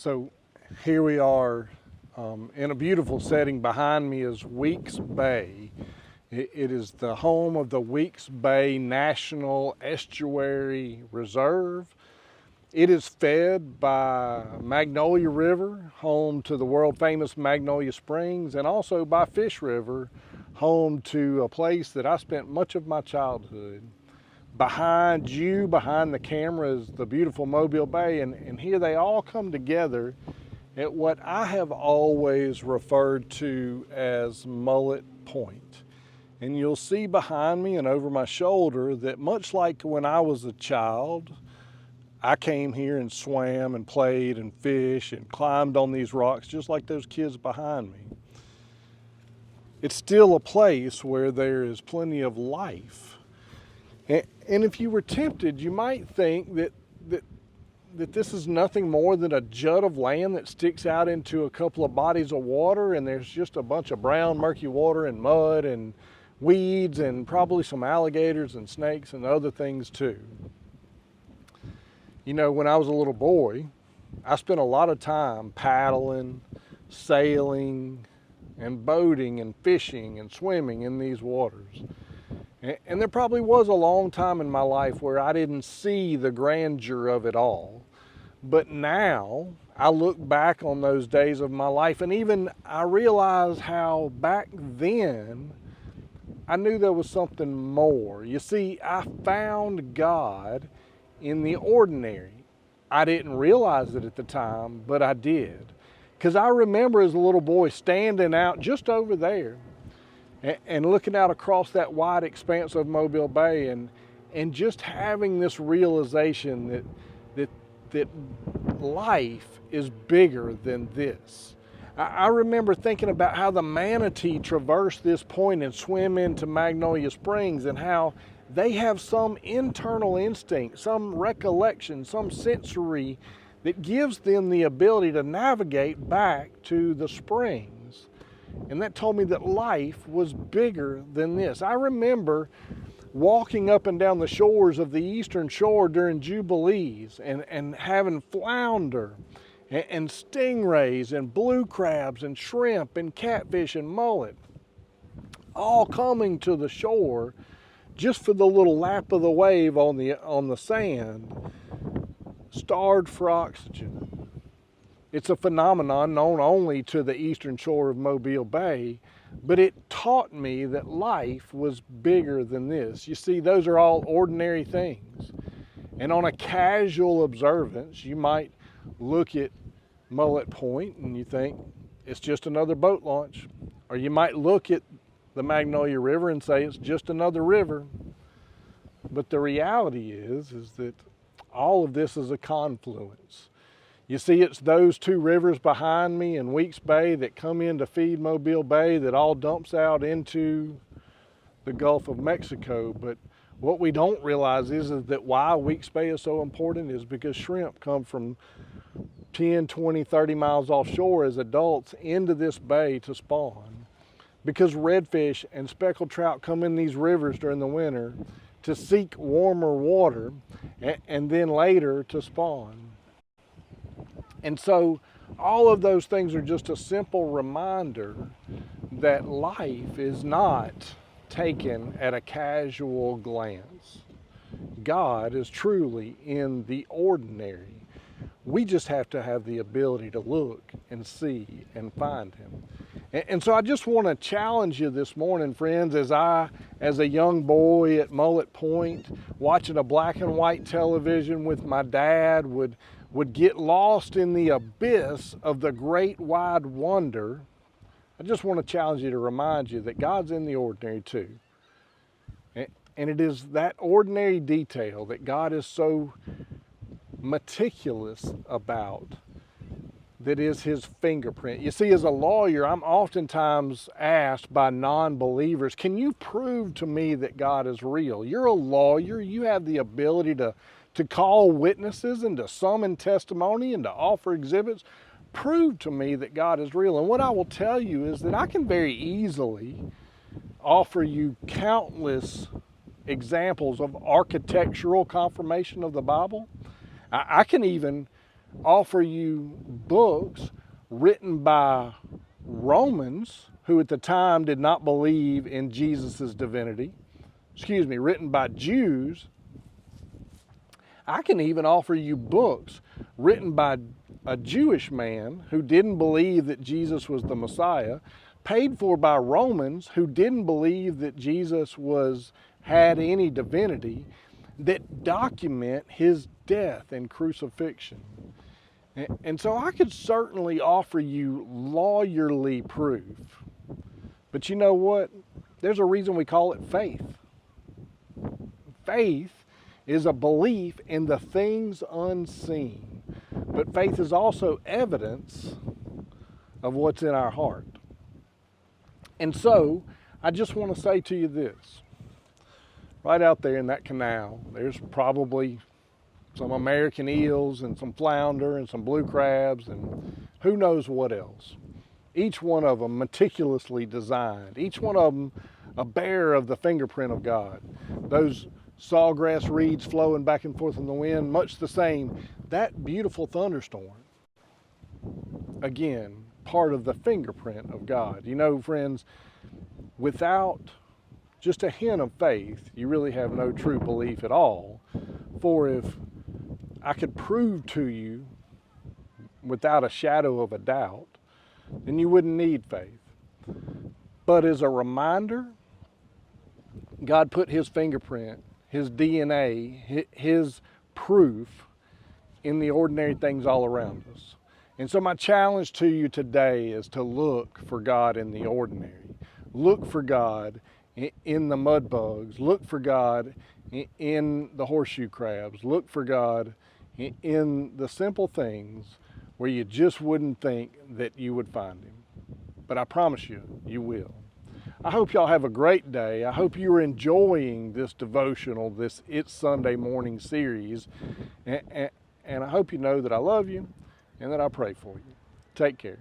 So here we are in a beautiful setting. Behind me is Weeks Bay. It is the home of the Weeks Bay National Estuary Reserve. It is fed by Magnolia River, home to the world famous Magnolia Springs, and also by Fish River, home to a place that I spent much of my childhood. Behind you, behind the camera, is the beautiful Mobile Bay, and here they all come together at what I have always referred to as Mullet Point. And you'll see behind me and over my shoulder that much like when I was a child, I came here and swam and played and fished and climbed on these rocks just like those kids behind me. It's still a place where there is plenty of life. And if you were tempted, you might think that this is nothing more than a jut of land that sticks out into a couple of bodies of water, and there's just a bunch of brown, murky water and mud and weeds and probably some alligators and snakes and other things too. You know, when I was a little boy, I spent a lot of time paddling, sailing, and boating and fishing and swimming in these waters. And there probably was a long time in my life where I didn't see the grandeur of it all. But now I look back on those days of my life, and even I realize how back then I knew there was something more. You see, I found God in the ordinary. I didn't realize it at the time, but I did. Because I remember as a little boy standing out just over there and looking out across that wide expanse of Mobile Bay and just having this realization that life is bigger than this. I remember thinking about how the manatee traverse this point and swim into Magnolia Springs, and how they have some internal instinct, some recollection, some sensory that gives them the ability to navigate back to the springs. And that told me that life was bigger than this. I remember walking up and down the shores of the eastern shore during Jubilees and having flounder and stingrays and blue crabs and shrimp and catfish and mullet all coming to the shore just for the little lap of the wave on the sand, starved for oxygen. It's a phenomenon known only to the eastern shore of Mobile Bay, but it taught me that life was bigger than this. You see, those are all ordinary things. And on a casual observance, you might look at Mullet Point and you think, it's just another boat launch. Or you might look at the Magnolia River and say, it's just another river. But the reality is that all of this is a confluence. You see, it's those two rivers behind me in Weeks Bay that come in to feed Mobile Bay that all dumps out into the Gulf of Mexico. But what we don't realize is that why Weeks Bay is so important is because shrimp come from 10, 20, 30 miles offshore as adults into this bay to spawn. Because redfish and speckled trout come in these rivers during the winter to seek warmer water and then later to spawn. And so all of those things are just a simple reminder that life is not taken at a casual glance. God is truly in the ordinary. We just have to have the ability to look and see and find Him. And so I just want to challenge you this morning, friends, as a young boy at Mullet Point, watching a black and white television with my dad, would get lost in the abyss of the great wide wonder. I just want to challenge you to remind you that God's in the ordinary too. And it is that ordinary detail that God is so meticulous about that is His fingerprint. You see, as a lawyer, I'm oftentimes asked by non-believers, can you prove to me that God is real? You're a lawyer. You have the ability to call witnesses and to summon testimony and to offer exhibits. Prove to me that God is real. And what I will tell you is that I can very easily offer you countless examples of architectural confirmation of the Bible. I can even offer you books written by Romans, who at the time did not believe in Jesus' divinity, written by Jews. I can even offer you books written by a Jewish man who didn't believe that Jesus was the Messiah, paid for by Romans who didn't believe that Jesus had any divinity, that document his death and crucifixion. And so I could certainly offer you lawyerly proof. But you know what? There's a reason we call it faith. Faith is a belief in the things unseen. But faith is also evidence of what's in our heart. And so, I just want to say to you this. Right out there in that canal, there's probably some American eels and some flounder and some blue crabs and who knows what else. Each one of them meticulously designed. Each one of them a bearer of the fingerprint of God. Those sawgrass reeds flowing back and forth in the wind, much the same. That beautiful thunderstorm, again, part of the fingerprint of God. You know, friends, without just a hint of faith, you really have no true belief at all. For if I could prove to you without a shadow of a doubt, then you wouldn't need faith. But as a reminder, God put his fingerprint, his DNA, his proof in the ordinary things all around us. And so my challenge to you today is to look for God in the ordinary. Look for God in the mud bugs. Look for God in the horseshoe crabs. Look for God in the simple things where you just wouldn't think that you would find him. But I promise you, you will. I hope y'all have a great day. I hope you're enjoying this devotional, this It's Sunday Morning series. And I hope you know that I love you and that I pray for you. Take care.